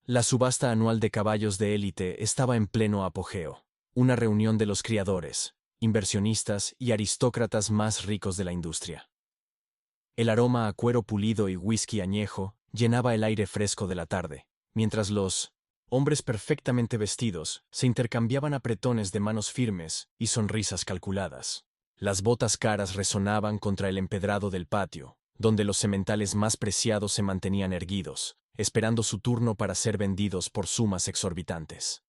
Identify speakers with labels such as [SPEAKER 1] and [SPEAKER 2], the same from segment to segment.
[SPEAKER 1] La subasta anual de caballos de élite estaba en pleno apogeo, una reunión de los criadores, inversionistas y aristócratas más ricos de la industria. El aroma a cuero pulido y whisky añejo llenaba el aire fresco de la tarde, mientras los hombres perfectamente vestidos se intercambiaban apretones de manos firmes y sonrisas calculadas. Las botas caras resonaban contra el empedrado del patio, donde los sementales más preciados se mantenían erguidos, esperando su turno para ser vendidos por sumas exorbitantes.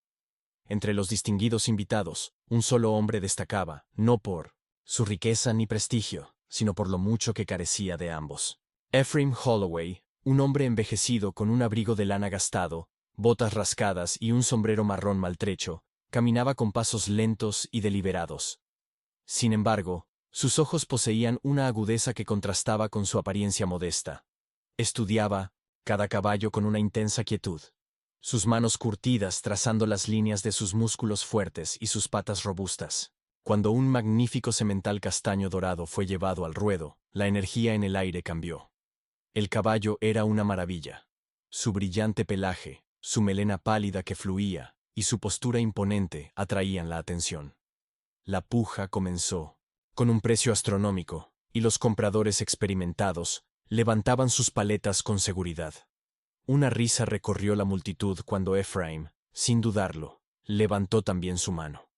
[SPEAKER 1] Entre los distinguidos invitados, un solo hombre destacaba, no por su riqueza ni prestigio, sino por lo mucho que carecía de ambos. Ephraim Holloway, un hombre envejecido con un abrigo de lana gastado, botas rascadas y un sombrero marrón maltrecho, caminaba con pasos lentos y deliberados. Sin embargo, sus ojos poseían una agudeza que contrastaba con su apariencia modesta. Estudiaba cada caballo con una intensa quietud, sus manos curtidas trazando las líneas de sus músculos fuertes y sus patas robustas. Cuando un magnífico semental castaño dorado fue llevado al ruedo, la energía en el aire cambió. El caballo era una maravilla. Su brillante pelaje, su melena pálida que fluía, y su postura imponente atraían la atención. La puja comenzó, con un precio astronómico, y los compradores experimentados levantaban sus paletas con seguridad. Una risa recorrió la multitud cuando Ephraim, sin dudarlo, levantó también su mano.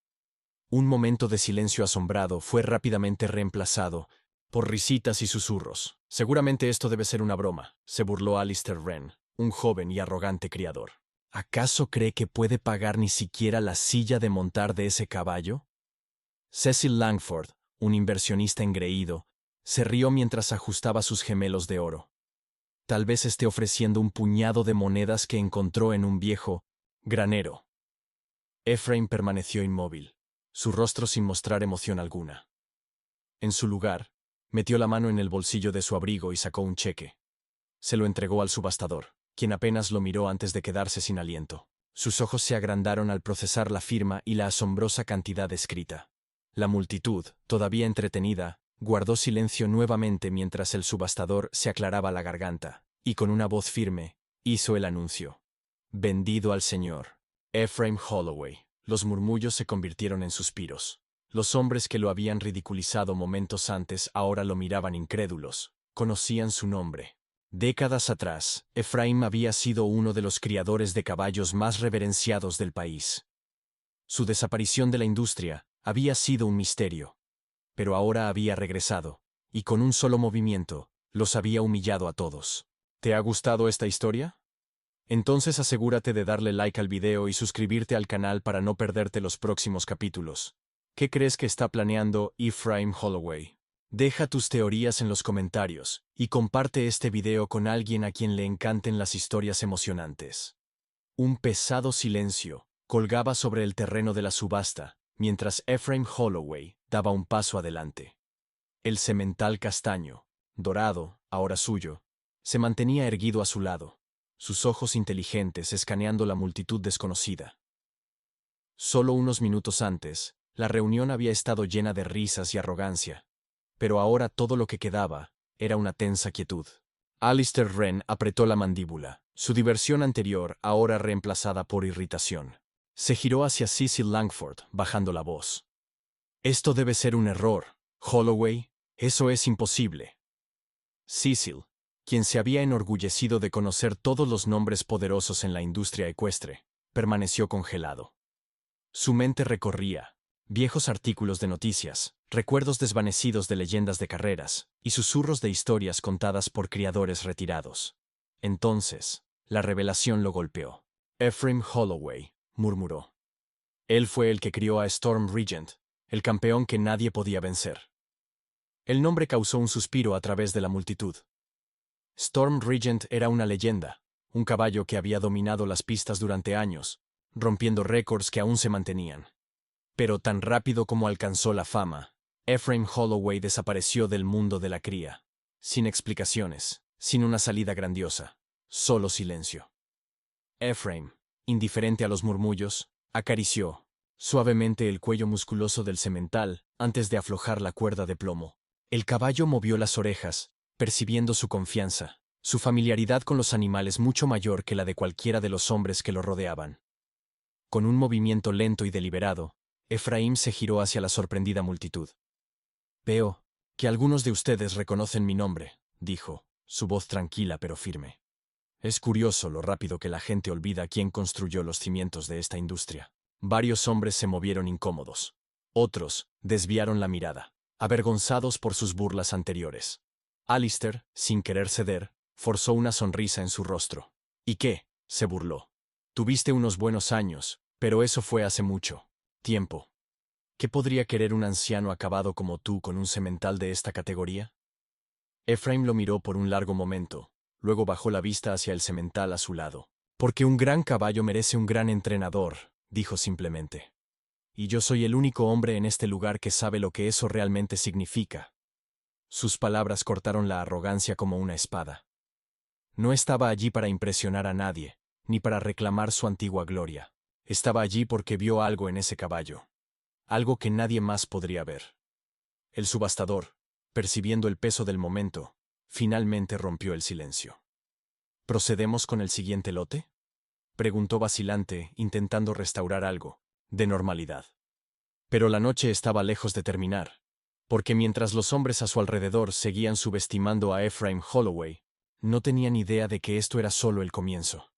[SPEAKER 1] Un momento de silencio asombrado fue rápidamente reemplazado por risitas y susurros. Seguramente esto debe ser una broma, se burló Alistair Wren, un joven y arrogante criador. ¿Acaso cree que puede pagar ni siquiera la silla de montar de ese caballo? Cecil Langford, un inversionista engreído, se rió mientras ajustaba sus gemelos de oro. Tal vez esté ofreciendo un puñado de monedas que encontró en un viejo granero. Ephraim permaneció inmóvil, su rostro sin mostrar emoción alguna. En su lugar, metió la mano en el bolsillo de su abrigo y sacó un cheque. Se lo entregó al subastador, quien apenas lo miró antes de quedarse sin aliento. Sus ojos se agrandaron al procesar la firma y la asombrosa cantidad escrita. La multitud, todavía entretenida, guardó silencio nuevamente mientras el subastador se aclaraba la garganta, y con una voz firme, hizo el anuncio. Vendido al señor Ephraim Holloway. Los murmullos se convirtieron en suspiros. Los hombres que lo habían ridiculizado momentos antes ahora lo miraban incrédulos. Conocían su nombre. Décadas atrás, Ephraim había sido uno de los criadores de caballos más reverenciados del país. Su desaparición de la industria había sido un misterio. Pero ahora había regresado, y con un solo movimiento, los había humillado a todos. ¿Te ha gustado esta historia? Entonces asegúrate de darle like al video y suscribirte al canal para no perderte los próximos capítulos. ¿Qué crees que está planeando Ephraim Holloway? Deja tus teorías en los comentarios, y comparte este video con alguien a quien le encanten las historias emocionantes. Un pesado silencio colgaba sobre el terreno de la subasta, mientras Ephraim Holloway daba un paso adelante. El semental castaño, dorado, ahora suyo, se mantenía erguido a su lado, sus ojos inteligentes escaneando la multitud desconocida. Solo unos minutos antes, la reunión había estado llena de risas y arrogancia, pero ahora todo lo que quedaba era una tensa quietud. Alistair Wren apretó la mandíbula, su diversión anterior ahora reemplazada por irritación. Se giró hacia Cecil Langford, bajando la voz. Esto debe ser un error, Holloway, eso es imposible. Cecil, quien se había enorgullecido de conocer todos los nombres poderosos en la industria ecuestre, permaneció congelado. Su mente recorría viejos artículos de noticias, recuerdos desvanecidos de leyendas de carreras y susurros de historias contadas por criadores retirados. Entonces, la revelación lo golpeó. Ephraim Holloway, murmuró. Él fue el que crió a Storm Regent, el campeón que nadie podía vencer. El nombre causó un suspiro a través de la multitud. Storm Regent era una leyenda, un caballo que había dominado las pistas durante años, rompiendo récords que aún se mantenían. Pero tan rápido como alcanzó la fama, Ephraim Holloway desapareció del mundo de la cría, sin explicaciones, sin una salida grandiosa, solo silencio. Ephraim, indiferente a los murmullos, acarició suavemente el cuello musculoso del semental antes de aflojar la cuerda de plomo. El caballo movió las orejas, percibiendo su confianza, su familiaridad con los animales mucho mayor que la de cualquiera de los hombres que lo rodeaban. Con un movimiento lento y deliberado, Efraim se giró hacia la sorprendida multitud. «Veo que algunos de ustedes reconocen mi nombre», dijo, su voz tranquila pero firme. «Es curioso lo rápido que la gente olvida quién construyó los cimientos de esta industria». Varios hombres se movieron incómodos. Otros desviaron la mirada, avergonzados por sus burlas anteriores. Alistair, sin querer ceder, forzó una sonrisa en su rostro. «¿Y qué?», se burló. «Tuviste unos buenos años, pero eso fue hace mucho tiempo. ¿Qué podría querer un anciano acabado como tú con un semental de esta categoría?» Efraim lo miró por un largo momento, luego bajó la vista hacia el semental a su lado. «Porque un gran caballo merece un gran entrenador», dijo simplemente. «Y yo soy el único hombre en este lugar que sabe lo que eso realmente significa». Sus palabras cortaron la arrogancia como una espada. No estaba allí para impresionar a nadie, ni para reclamar su antigua gloria. Estaba allí porque vio algo en ese caballo. Algo que nadie más podría ver. El subastador, percibiendo el peso del momento, finalmente rompió el silencio. «¿Procedemos con el siguiente lote?», preguntó vacilante, intentando restaurar algo de normalidad. Pero la noche estaba lejos de terminar, porque mientras los hombres a su alrededor seguían subestimando a Ephraim Holloway, no tenían idea de que esto era solo el comienzo.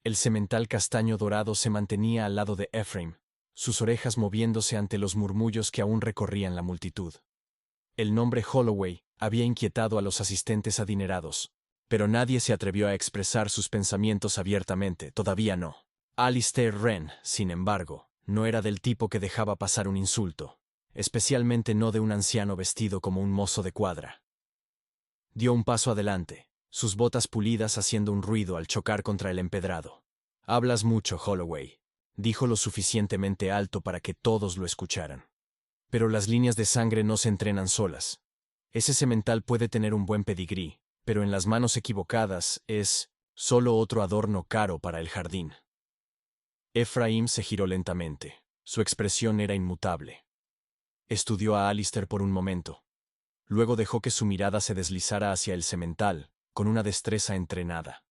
[SPEAKER 1] El semental castaño dorado se mantenía al lado de Ephraim, sus orejas moviéndose ante los murmullos que aún recorrían la multitud. El nombre Holloway había inquietado a los asistentes adinerados, pero nadie se atrevió a expresar sus pensamientos abiertamente, todavía no. Alistair Wren, sin embargo, no era del tipo que dejaba pasar un insulto, especialmente no de un anciano vestido como un mozo de cuadra. Dio un paso adelante, sus botas pulidas haciendo un ruido al chocar contra el empedrado. «Hablas mucho, Holloway», dijo lo suficientemente alto para que todos lo escucharan. «Pero las líneas de sangre no se entrenan solas. Ese semental puede tener un buen pedigrí, pero en las manos equivocadas es solo otro adorno caro para el jardín». Efraim se giró lentamente. Su expresión era inmutable. Estudió a Alistair por un momento. Luego dejó que su mirada se deslizara hacia el semental, con una destreza entrenada.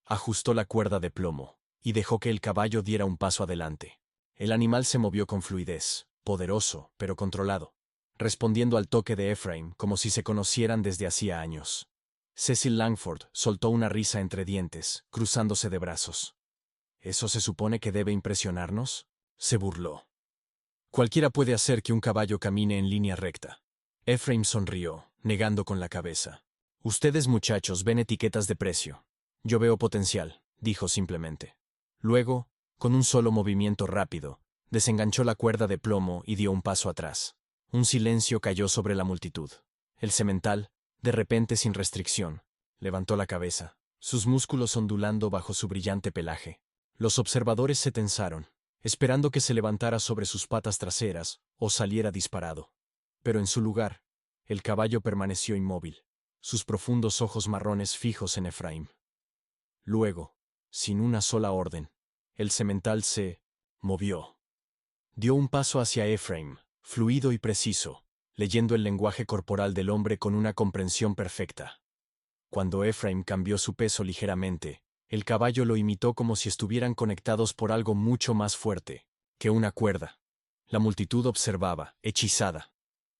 [SPEAKER 1] Ajustó la cuerda de plomo, y dejó que el caballo diera un paso adelante. El animal se movió con fluidez, poderoso, pero controlado, respondiendo al toque de Efraim como si se conocieran desde hacía años. Cecil Langford soltó una risa entre dientes, cruzándose de brazos. «¿Eso se supone que debe impresionarnos?», se burló. «Cualquiera puede hacer que un caballo camine en línea recta». Efraim sonrió, negando con la cabeza. «Ustedes, muchachos, ven etiquetas de precio. Yo veo potencial», dijo simplemente. Luego, con un solo movimiento rápido, desenganchó la cuerda de plomo y dio un paso atrás. Un silencio cayó sobre la multitud. El semental, de repente sin restricción, levantó la cabeza, sus músculos ondulando bajo su brillante pelaje. Los observadores se tensaron, esperando que se levantara sobre sus patas traseras o saliera disparado. Pero en su lugar, el caballo permaneció inmóvil, sus profundos ojos marrones fijos en Efraim. Luego, sin una sola orden, el semental se movió. Dio un paso hacia Efraim, fluido y preciso, leyendo el lenguaje corporal del hombre con una comprensión perfecta. Cuando Efraim cambió su peso ligeramente, el caballo lo imitó como si estuvieran conectados por algo mucho más fuerte que una cuerda. La multitud observaba, hechizada.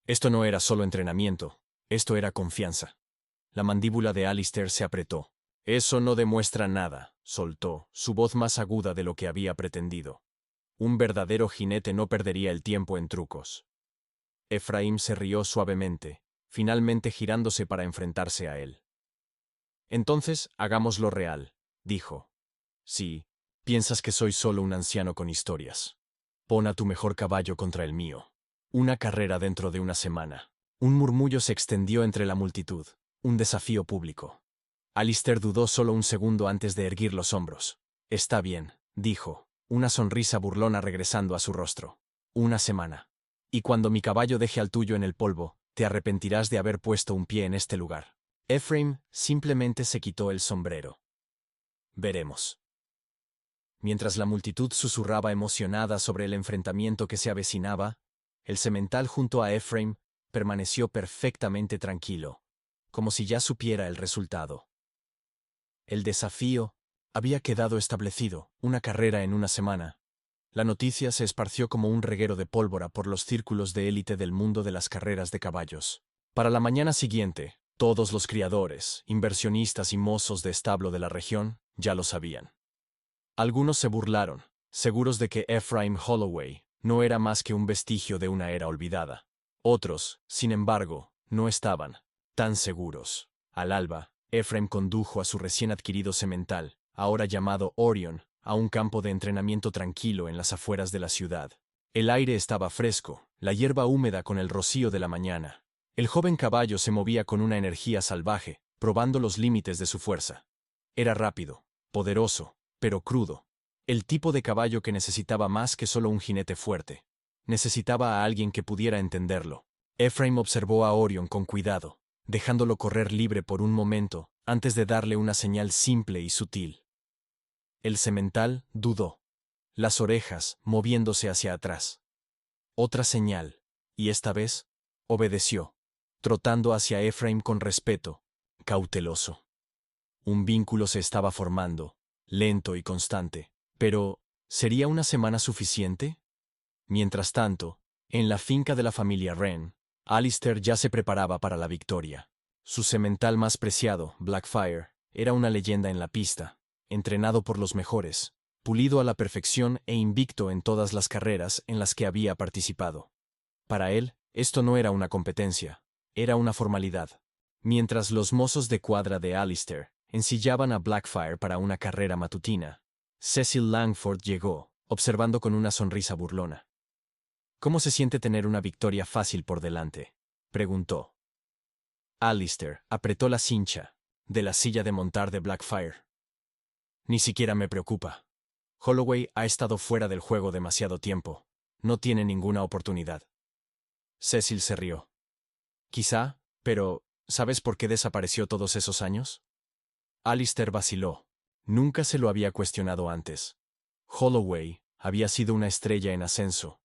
[SPEAKER 1] Esto no era solo entrenamiento, esto era confianza. La mandíbula de Alistair se apretó. «Eso no demuestra nada», soltó, su voz más aguda de lo que había pretendido. «Un verdadero jinete no perdería el tiempo en trucos». Efraim se rió suavemente, finalmente girándose para enfrentarse a él. «Entonces, hagámoslo real», dijo. «Sí, piensas que soy solo un anciano con historias. Pon a tu mejor caballo contra el mío. Una carrera dentro de una semana». Un murmullo se extendió entre la multitud, un desafío público. Alistair dudó solo un segundo antes de erguir los hombros. «Está bien», dijo, una sonrisa burlona regresando a su rostro. «Una semana. Y cuando mi caballo deje al tuyo en el polvo, te arrepentirás de haber puesto un pie en este lugar». Efraim simplemente se quitó el sombrero. «Veremos». Mientras la multitud susurraba emocionada sobre el enfrentamiento que se avecinaba, el semental junto a Efraim permaneció perfectamente tranquilo, como si ya supiera el resultado. El desafío había quedado establecido, una carrera en una semana. La noticia se esparció como un reguero de pólvora por los círculos de élite del mundo de las carreras de caballos. Para la mañana siguiente, todos los criadores, inversionistas y mozos de establo de la región ya lo sabían. Algunos se burlaron, seguros de que Ephraim Holloway no era más que un vestigio de una era olvidada. Otros, sin embargo, no estaban tan seguros. Al alba, Ephraim condujo a su recién adquirido semental, ahora llamado Orion, a un campo de entrenamiento tranquilo en las afueras de la ciudad. El aire estaba fresco, la hierba húmeda con el rocío de la mañana. El joven caballo se movía con una energía salvaje, probando los límites de su fuerza. Era rápido, poderoso, pero crudo. El tipo de caballo que necesitaba más que solo un jinete fuerte. Necesitaba a alguien que pudiera entenderlo. Ephraim observó a Orion con cuidado, dejándolo correr libre por un momento, antes de darle una señal simple y sutil. El semental dudó, las orejas moviéndose hacia atrás. Otra señal, y esta vez, obedeció, trotando hacia Ephraim con respeto, cauteloso. Un vínculo se estaba formando, lento y constante. Pero, ¿sería una semana suficiente? Mientras tanto, en la finca de la familia Wren, Alistair ya se preparaba para la victoria. Su semental más preciado, Blackfire, era una leyenda en la pista, entrenado por los mejores, pulido a la perfección e invicto en todas las carreras en las que había participado. Para él, esto no era una competencia, era una formalidad. Mientras los mozos de cuadra de Alistair ensillaban a Blackfire para una carrera matutina, Cecil Langford llegó, observando con una sonrisa burlona. «¿Cómo se siente tener una victoria fácil por delante?», preguntó. Alistair apretó la cincha de la silla de montar de Blackfire. «Ni siquiera me preocupa. Holloway ha estado fuera del juego demasiado tiempo. No tiene ninguna oportunidad». Cecil se rió. «Quizá, pero ¿sabes por qué desapareció todos esos años?». Alistair vaciló. Nunca se lo había cuestionado antes. Holloway había sido una estrella en ascenso,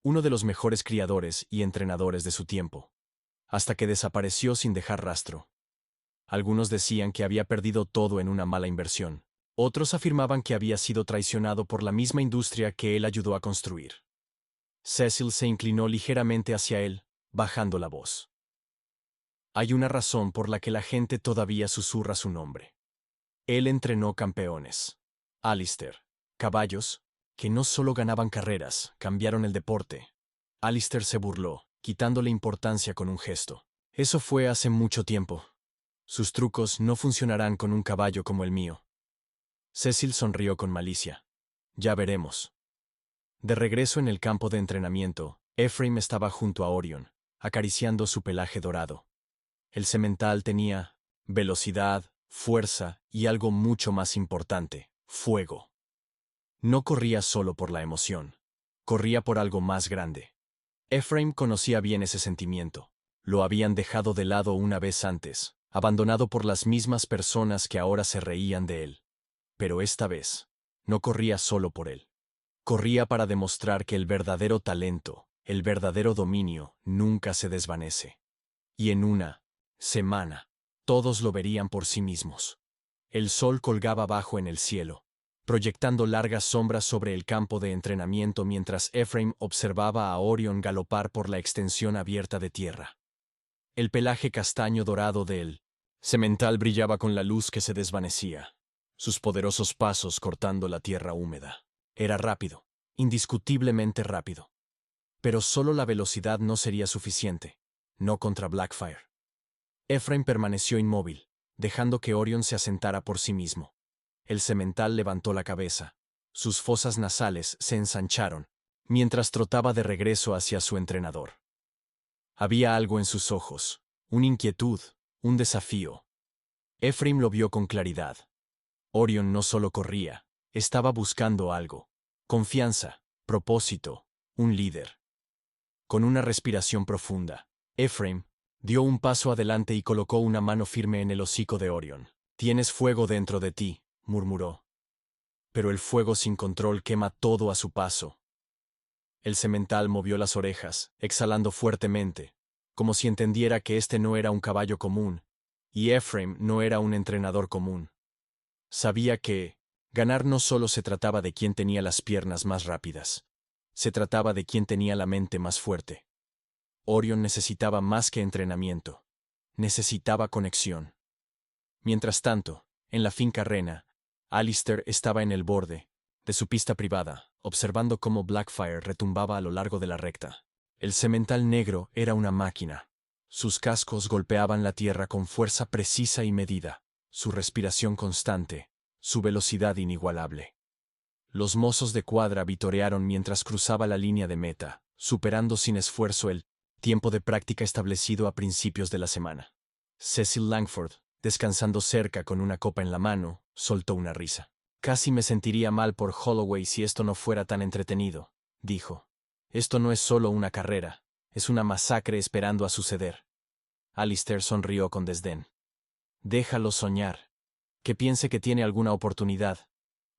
[SPEAKER 1] uno de los mejores criadores y entrenadores de su tiempo, hasta que desapareció sin dejar rastro. Algunos decían que había perdido todo en una mala inversión. Otros afirmaban que había sido traicionado por la misma industria que él ayudó a construir. Cecil se inclinó ligeramente hacia él, bajando la voz. «Hay una razón por la que la gente todavía susurra su nombre. Él entrenó campeones. Alistair. Caballos, que no solo ganaban carreras, cambiaron el deporte». Alistair se burló, quitándole importancia con un gesto. «Eso fue hace mucho tiempo. Sus trucos no funcionarán con un caballo como el mío». Cecil sonrió con malicia. «Ya veremos». De regreso en el campo de entrenamiento, Ephraim estaba junto a Orion, acariciando su pelaje dorado. El semental tenía velocidad, fuerza y algo mucho más importante, fuego. No corría solo por la emoción, corría por algo más grande. Ephraim conocía bien ese sentimiento. Lo habían dejado de lado una vez antes, abandonado por las mismas personas que ahora se reían de él. Pero esta vez, no corría solo por él. Corría para demostrar que el verdadero talento, el verdadero dominio, nunca se desvanece. Y en una semana, todos lo verían por sí mismos. El sol colgaba bajo en el cielo, proyectando largas sombras sobre el campo de entrenamiento mientras Ephraim observaba a Orion galopar por la extensión abierta de tierra. El pelaje castaño dorado de él semental brillaba con la luz que se desvanecía, sus poderosos pasos cortando la tierra húmeda. Era rápido, indiscutiblemente rápido. Pero solo la velocidad no sería suficiente, no contra Blackfire. Ephraim permaneció inmóvil, dejando que Orion se asentara por sí mismo. El semental levantó la cabeza. Sus fosas nasales se ensancharon, mientras trotaba de regreso hacia su entrenador. Había algo en sus ojos, una inquietud, un desafío. Ephraim lo vio con claridad. Orion no solo corría, estaba buscando algo. Confianza, propósito, un líder. Con una respiración profunda, Ephraim dio un paso adelante y colocó una mano firme en el hocico de Orion. «Tienes fuego dentro de ti», murmuró. «Pero el fuego sin control quema todo a su paso». El semental movió las orejas, exhalando fuertemente, como si entendiera que este no era un caballo común, Y Ephraim no era un entrenador común. Sabía que ganar no solo se trataba de quién tenía las piernas más rápidas, se trataba de quién tenía la mente más fuerte. Orion necesitaba más que entrenamiento, necesitaba conexión. Mientras tanto, en la finca Rena, Alistair estaba en el borde de su pista privada, observando cómo Blackfire retumbaba a lo largo de la recta. El semental negro era una máquina. Sus cascos golpeaban la tierra con fuerza precisa y medida, su respiración constante, su velocidad inigualable. Los mozos de cuadra vitorearon mientras cruzaba la línea de meta, superando sin esfuerzo el tiempo de práctica establecido a principios de la semana. Cecil Langford, descansando cerca con una copa en la mano, soltó una risa. Casi me sentiría mal por Holloway si esto no fuera tan entretenido, dijo. Esto no es solo una carrera, es una masacre esperando a suceder. Alistair sonrió con desdén. Déjalo soñar. Que piense que tiene alguna oportunidad.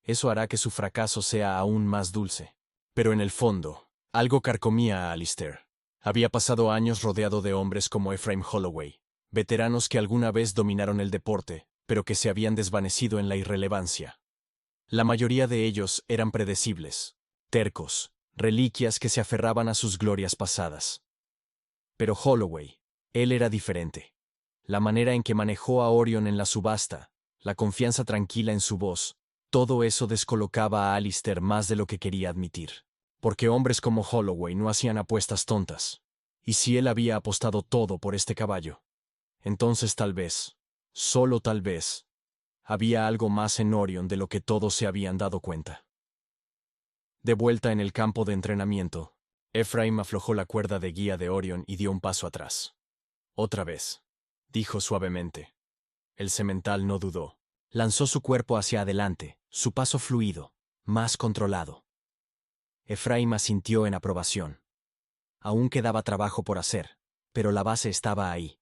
[SPEAKER 1] Eso hará que su fracaso sea aún más dulce. Pero en el fondo, algo carcomía a Alistair. Había pasado años rodeado de hombres como Ephraim Holloway, veteranos que alguna vez dominaron el deporte, pero que se habían desvanecido en la irrelevancia. La mayoría de ellos eran predecibles, tercos, reliquias que se aferraban a sus glorias pasadas. Pero Holloway, él era diferente. La manera en que manejó a Orion en la subasta, la confianza tranquila en su voz, todo eso descolocaba a Alistair más de lo que quería admitir. Porque hombres como Holloway no hacían apuestas tontas. Y si él había apostado todo por este caballo, entonces tal vez, solo tal vez, había algo más en Orion de lo que todos se habían dado cuenta. De vuelta en el campo de entrenamiento, Ephraim aflojó la cuerda de guía de Orion y dio un paso atrás. Otra vez, dijo suavemente. El semental no dudó. Lanzó su cuerpo hacia adelante, su paso fluido, más controlado. Ephraim asintió en aprobación. Aún quedaba trabajo por hacer, pero la base estaba ahí.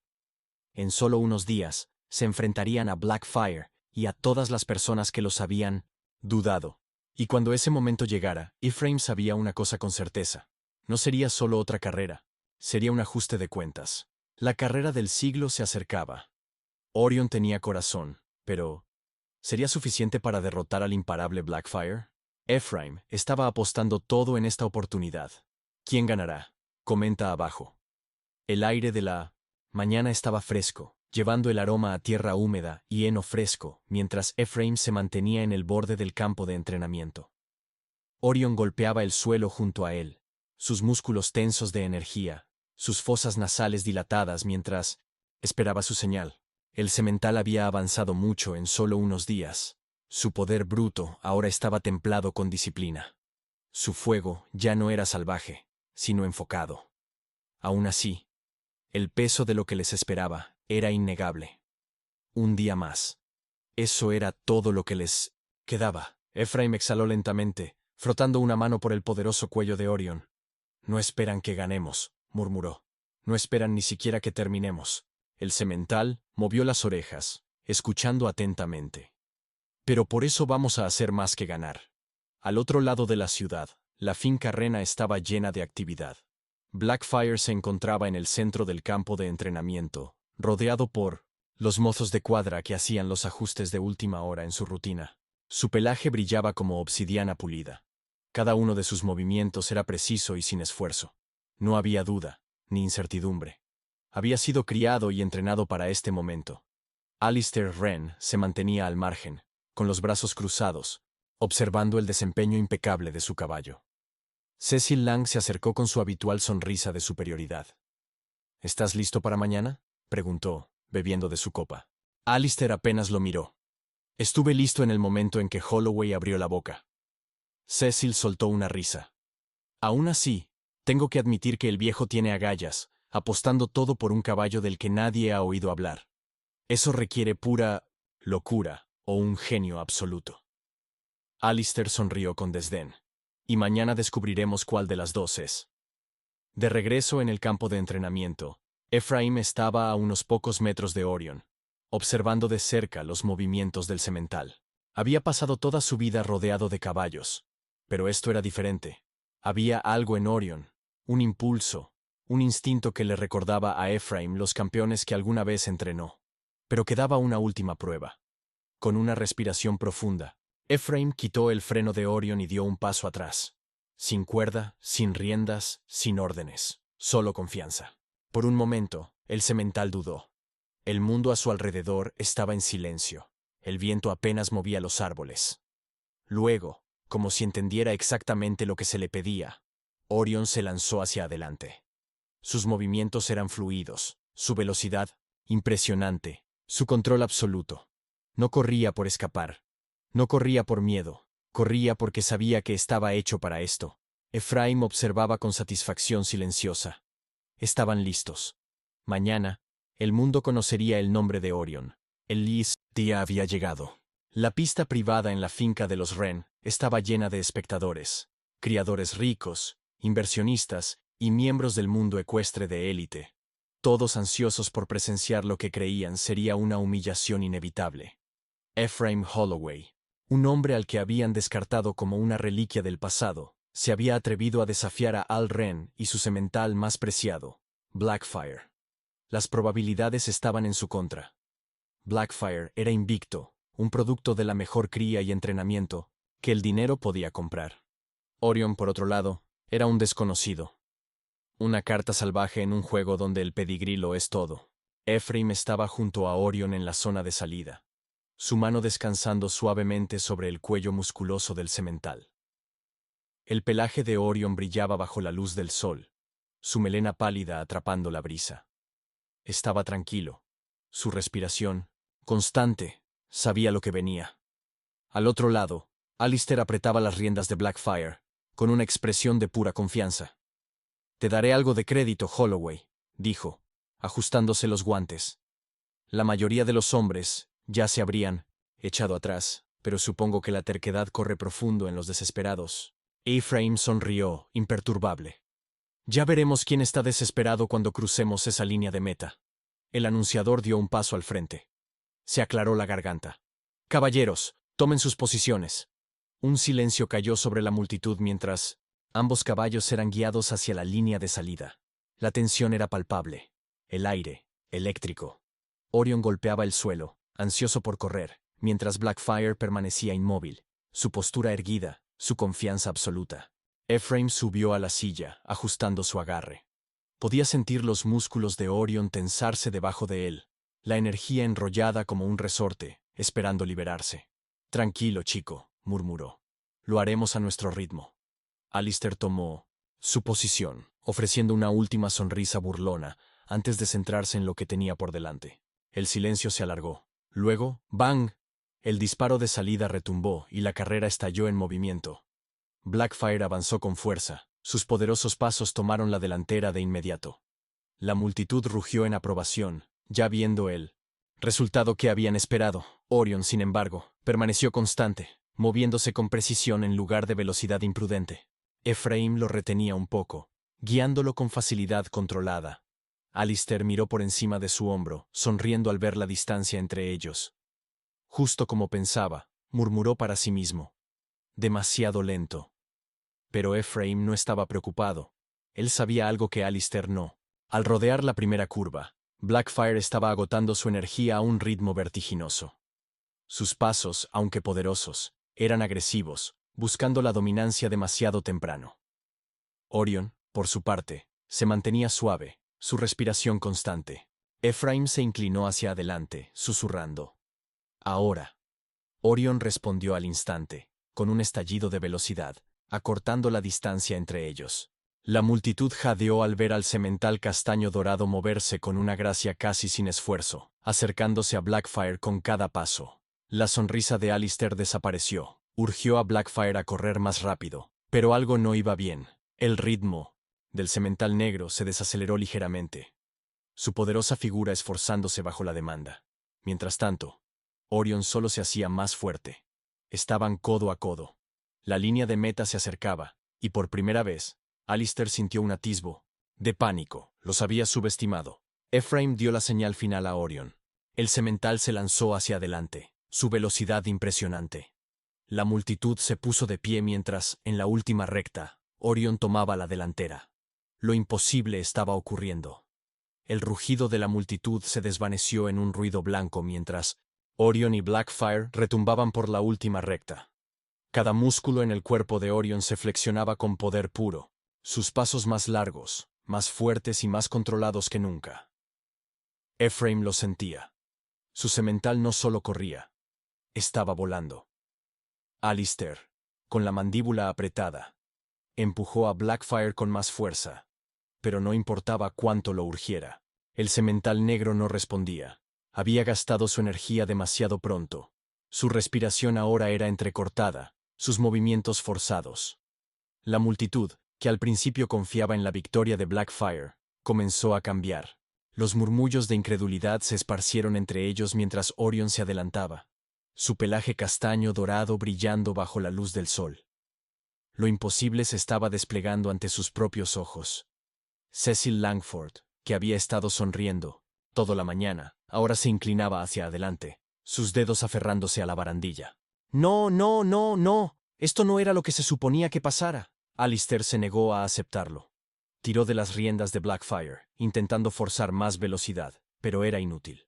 [SPEAKER 1] En solo unos días, se enfrentarían a Blackfire y a todas las personas que los habían dudado. Y cuando ese momento llegara, Ephraim sabía una cosa con certeza. No sería solo otra carrera, sería un ajuste de cuentas. La carrera del siglo se acercaba. Orion tenía corazón, pero ¿sería suficiente para derrotar al imparable Blackfire? Ephraim estaba apostando todo en esta oportunidad. ¿Quién ganará? Comenta abajo. El aire de la mañana estaba fresco, llevando el aroma a tierra húmeda y heno fresco, mientras Ephraim se mantenía en el borde del campo de entrenamiento. Orion golpeaba el suelo junto a él, sus músculos tensos de energía, sus fosas nasales dilatadas mientras esperaba su señal. El semental había avanzado mucho en solo unos días. Su poder bruto ahora estaba templado con disciplina. Su fuego ya no era salvaje, sino enfocado. Aún así, el peso de lo que les esperaba era innegable. Un día más. Eso era todo lo que les quedaba. Ephraim exhaló lentamente, frotando una mano por el poderoso cuello de Orion. No esperan que ganemos, murmuró. No esperan ni siquiera que terminemos. El semental movió las orejas, escuchando atentamente. Pero por eso vamos a hacer más que ganar. Al otro lado de la ciudad, la finca Rena estaba llena de actividad. Blackfire se encontraba en el centro del campo de entrenamiento, rodeado por los mozos de cuadra que hacían los ajustes de última hora en su rutina. Su pelaje brillaba como obsidiana pulida. Cada uno de sus movimientos era preciso y sin esfuerzo. No había duda, ni incertidumbre. Había sido criado y entrenado para este momento. Alistair Wren se mantenía al margen, con los brazos cruzados, observando el desempeño impecable de su caballo. Cecil Lang se acercó con su habitual sonrisa de superioridad. ¿Estás listo para mañana?, preguntó, bebiendo de su copa. Alistair apenas lo miró. Estuve listo en el momento en que Holloway abrió la boca. Cecil soltó una risa. Aún así, tengo que admitir que el viejo tiene agallas, apostando todo por un caballo del que nadie ha oído hablar. Eso requiere pura locura o un genio absoluto. Alistair sonrió con desdén. Y mañana descubriremos cuál de las dos es. De regreso en el campo de entrenamiento, Ephraim estaba a unos pocos metros de Orion, observando de cerca los movimientos del semental. Había pasado toda su vida rodeado de caballos, pero esto era diferente. Había algo en Orion, un impulso, un instinto que le recordaba a Ephraim los campeones que alguna vez entrenó. Pero quedaba una última prueba. Con una respiración profunda, Ephraim quitó el freno de Orion y dio un paso atrás. Sin cuerda, sin riendas, sin órdenes, solo confianza. Por un momento, el semental dudó. El mundo a su alrededor estaba en silencio. El viento apenas movía los árboles. Luego, como si entendiera exactamente lo que se le pedía, Orion se lanzó hacia adelante. Sus movimientos eran fluidos, su velocidad, impresionante, su control absoluto. No corría por escapar. No corría por miedo. Corría porque sabía que estaba hecho para esto. Ephraim observaba con satisfacción silenciosa. Estaban listos. Mañana, el mundo conocería el nombre de Orion. El día había llegado. La pista privada en la finca de los Wren estaba llena de espectadores, criadores ricos, inversionistas y miembros del mundo ecuestre de élite, todos ansiosos por presenciar lo que creían sería una humillación inevitable. Ephraim Holloway, un hombre al que habían descartado como una reliquia del pasado, se había atrevido a desafiar a Al Wren y su semental más preciado, Blackfire. Las probabilidades estaban en su contra. Blackfire era invicto, un producto de la mejor cría y entrenamiento que el dinero podía comprar. Orion, por otro lado, era un desconocido. Una carta salvaje en un juego donde el pedigrí lo es todo. Ephraim estaba junto a Orion en la zona de salida, su mano descansando suavemente sobre el cuello musculoso del semental. El pelaje de Orion brillaba bajo la luz del sol, su melena pálida atrapando la brisa. Estaba tranquilo. Su respiración, constante, sabía lo que venía. Al otro lado, Alistair apretaba las riendas de Blackfire, con una expresión de pura confianza. «Te daré algo de crédito, Holloway», dijo, ajustándose los guantes. La mayoría de los hombres ya se habrían echado atrás, pero supongo que la terquedad corre profundo en los desesperados. Ephraim sonrió, imperturbable. «Ya veremos quién está desesperado cuando crucemos esa línea de meta». El anunciador dio un paso al frente. Se aclaró la garganta. «Caballeros, tomen sus posiciones». Un silencio cayó sobre la multitud mientras ambos caballos eran guiados hacia la línea de salida. La tensión era palpable. El aire, eléctrico. Orion golpeaba el suelo, ansioso por correr, mientras Blackfire permanecía inmóvil, su postura erguida, su confianza absoluta. Ephraim subió a la silla, ajustando su agarre. Podía sentir los músculos de Orion tensarse debajo de él, la energía enrollada como un resorte, esperando liberarse. «Tranquilo, chico», murmuró. «Lo haremos a nuestro ritmo». Alistair tomó su posición, ofreciendo una última sonrisa burlona antes de centrarse en lo que tenía por delante. El silencio se alargó. Luego, ¡bang! El disparo de salida retumbó y la carrera estalló en movimiento. Blackfire avanzó con fuerza. Sus poderosos pasos tomaron la delantera de inmediato. La multitud rugió en aprobación, ya viendo el resultado que habían esperado. Orion, sin embargo, permaneció constante, moviéndose con precisión en lugar de velocidad imprudente. Ephraim lo retenía un poco, guiándolo con facilidad controlada. Alistair miró por encima de su hombro, sonriendo al ver la distancia entre ellos. Justo como pensaba, murmuró para sí mismo. Demasiado lento. Pero Ephraim no estaba preocupado. Él sabía algo que Alistair no. Al rodear la primera curva, Blackfire estaba agotando su energía a un ritmo vertiginoso. Sus pasos, aunque poderosos, eran agresivos, buscando la dominancia demasiado temprano. Orion, por su parte, se mantenía suave, su respiración constante. Ephraim se inclinó hacia adelante, susurrando. «Ahora». Orion respondió al instante, con un estallido de velocidad, acortando la distancia entre ellos. La multitud jadeó al ver al semental castaño dorado moverse con una gracia casi sin esfuerzo, acercándose a Blackfire con cada paso. La sonrisa de Alistair desapareció. Urgió a Blackfire a correr más rápido, pero algo no iba bien. El ritmo del semental negro se desaceleró ligeramente, su poderosa figura esforzándose bajo la demanda. Mientras tanto, Orion solo se hacía más fuerte. Estaban codo a codo. La línea de meta se acercaba, y por primera vez, Alistair sintió un atisbo de pánico. Los había subestimado. Ephraim dio la señal final a Orion. El semental se lanzó hacia adelante, su velocidad impresionante. La multitud se puso de pie mientras, en la última recta, Orion tomaba la delantera. Lo imposible estaba ocurriendo. El rugido de la multitud se desvaneció en un ruido blanco mientras Orion y Blackfire retumbaban por la última recta. Cada músculo en el cuerpo de Orion se flexionaba con poder puro, sus pasos más largos, más fuertes y más controlados que nunca. Ephraim lo sentía. Su semental no solo corría, estaba volando. Alistair, con la mandíbula apretada, empujó a Blackfire con más fuerza, pero no importaba cuánto lo urgiera. El semental negro no respondía. Había gastado su energía demasiado pronto. Su respiración ahora era entrecortada, sus movimientos forzados. La multitud, que al principio confiaba en la victoria de Blackfire, comenzó a cambiar. Los murmullos de incredulidad se esparcieron entre ellos mientras Orion se adelantaba, su pelaje castaño dorado brillando bajo la luz del sol. Lo imposible se estaba desplegando ante sus propios ojos. Cecil Langford, que había estado sonriendo toda la mañana, ahora se inclinaba hacia adelante, sus dedos aferrándose a la barandilla. No, no, no, no. Esto no era lo que se suponía que pasara. Alistair se negó a aceptarlo. Tiró de las riendas de Blackfire, intentando forzar más velocidad, pero era inútil.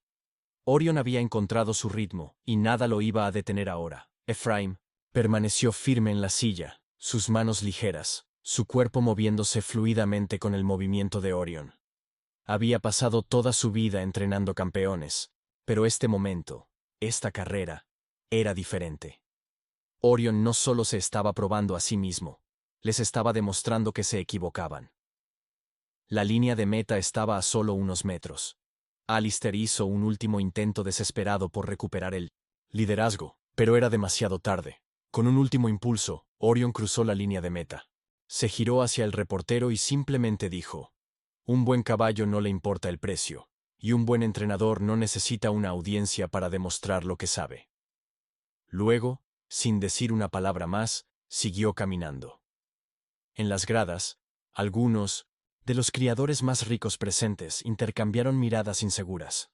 [SPEAKER 1] Orion había encontrado su ritmo, y nada lo iba a detener ahora. Ephraim permaneció firme en la silla, sus manos ligeras, su cuerpo moviéndose fluidamente con el movimiento de Orion. Había pasado toda su vida entrenando campeones, pero este momento, esta carrera, era diferente. Orion no solo se estaba probando a sí mismo, les estaba demostrando que se equivocaban. La línea de meta estaba a solo unos metros. Alistair hizo un último intento desesperado por recuperar el liderazgo, pero era demasiado tarde. Con un último impulso, Orion cruzó la línea de meta. Se giró hacia el reportero y simplemente dijo: un buen caballo no le importa el precio, y un buen entrenador no necesita una audiencia para demostrar lo que sabe. Luego, sin decir una palabra más, siguió caminando. En las gradas, algunos de los criadores más ricos presentes intercambiaron miradas inseguras.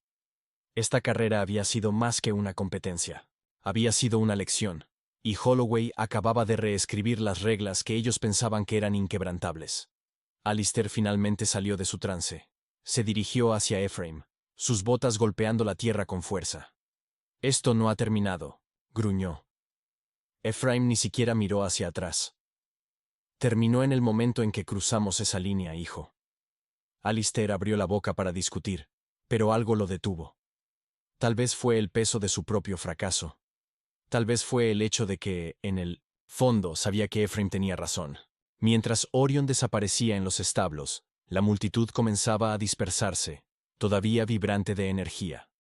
[SPEAKER 1] Esta carrera había sido más que una competencia. Había sido una lección, y Holloway acababa de reescribir las reglas que ellos pensaban que eran inquebrantables. Alistair finalmente salió de su trance. Se dirigió hacia Ephraim, sus botas golpeando la tierra con fuerza. Esto no ha terminado, gruñó. Ephraim ni siquiera miró hacia atrás. Terminó en el momento en que cruzamos esa línea, hijo. Alistair abrió la boca para discutir, pero algo lo detuvo. Tal vez fue el peso de su propio fracaso. Tal vez fue el hecho de que, en el fondo, sabía que Ephraim tenía razón. Mientras Orion desaparecía en los establos, la multitud comenzaba a dispersarse, todavía vibrante de energía.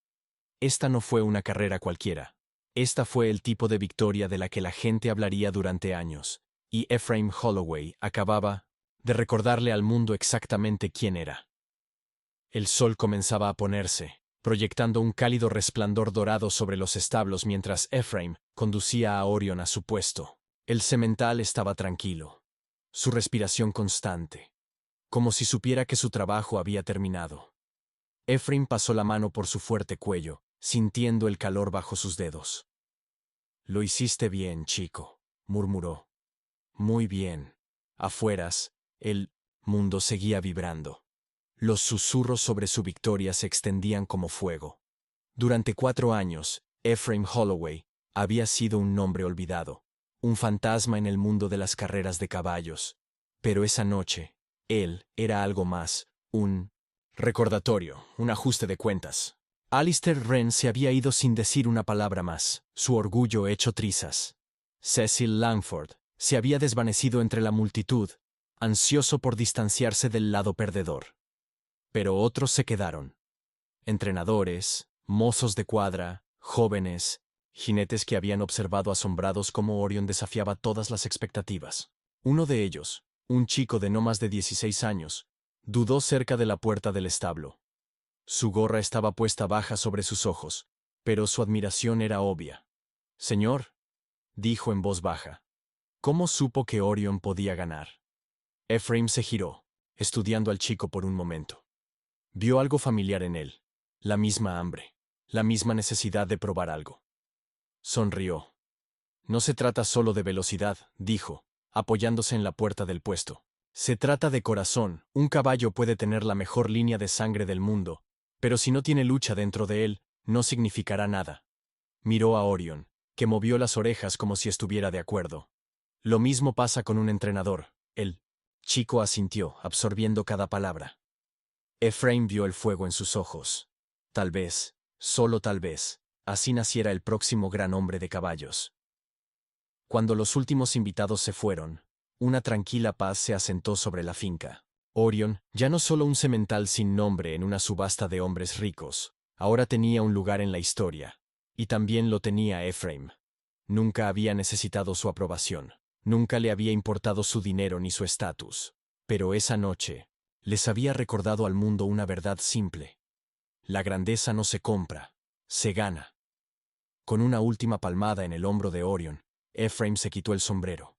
[SPEAKER 1] Esta no fue una carrera cualquiera. Esta fue el tipo de victoria de la que la gente hablaría durante años, y Ephraim Holloway acababa de recordarle al mundo exactamente quién era. El sol comenzaba a ponerse, proyectando un cálido resplandor dorado sobre los establos mientras Ephraim conducía a Orion a su puesto. El semental estaba tranquilo, su respiración constante, como si supiera que su trabajo había terminado. Ephraim pasó la mano por su fuerte cuello, sintiendo el calor bajo sus dedos. Lo hiciste bien, chico, murmuró. Muy bien. Afueras, el mundo seguía vibrando. Los susurros sobre su victoria se extendían como fuego. Durante 4 años, Ephraim Holloway había sido un nombre olvidado, un fantasma en el mundo de las carreras de caballos. Pero esa noche, él era algo más, un recordatorio, un ajuste de cuentas. Alistair Wren se había ido sin decir una palabra más, su orgullo hecho trizas. Cecil Langford se había desvanecido entre la multitud, ansioso por distanciarse del lado perdedor. Pero otros se quedaron. Entrenadores, mozos de cuadra, jóvenes, jinetes que habían observado asombrados cómo Orion desafiaba todas las expectativas. Uno de ellos, un chico de no más de 16 años, dudó cerca de la puerta del establo. Su gorra estaba puesta baja sobre sus ojos, pero su admiración era obvia. «Señor», dijo en voz baja, «¿cómo supo que Orion podía ganar?» Ephraim se giró, estudiando al chico por un momento. Vio algo familiar en él, la misma hambre, la misma necesidad de probar algo. Sonrió. «No se trata solo de velocidad», dijo, apoyándose en la puerta del puesto. Se trata de corazón. Un caballo puede tener la mejor línea de sangre del mundo, pero si no tiene lucha dentro de él, no significará nada. Miró a Orion, que movió las orejas como si estuviera de acuerdo. Lo mismo pasa con un entrenador. El chico asintió, absorbiendo cada palabra. Ephraim vio el fuego en sus ojos. Tal vez, solo tal vez, así naciera el próximo gran hombre de caballos. Cuando los últimos invitados se fueron, una tranquila paz se asentó sobre la finca. Orion, ya no solo un semental sin nombre en una subasta de hombres ricos, ahora tenía un lugar en la historia. Y también lo tenía Ephraim. Nunca había necesitado su aprobación. Nunca le había importado su dinero ni su estatus. Pero esa noche, les había recordado al mundo una verdad simple. La grandeza no se compra, se gana. Con una última palmada en el hombro de Orion, Ephraim se quitó el sombrero.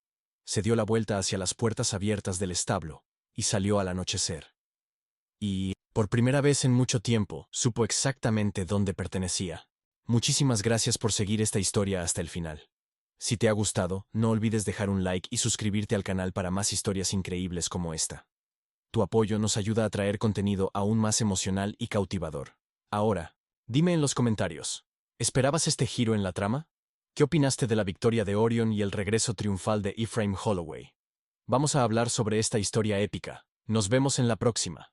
[SPEAKER 1] Se dio la vuelta hacia las puertas abiertas del establo, y salió al anochecer. Y, por primera vez en mucho tiempo, supo exactamente dónde pertenecía. Muchísimas gracias por seguir esta historia hasta el final. Si te ha gustado, no olvides dejar un like y suscribirte al canal para más historias increíbles como esta. Tu apoyo nos ayuda a traer contenido aún más emocional y cautivador. Ahora, dime en los comentarios, ¿esperabas este giro en la trama? ¿Qué opinaste de la victoria de Orion y el regreso triunfal de Ephraim Holloway? Vamos a hablar sobre esta historia épica. Nos vemos en la próxima.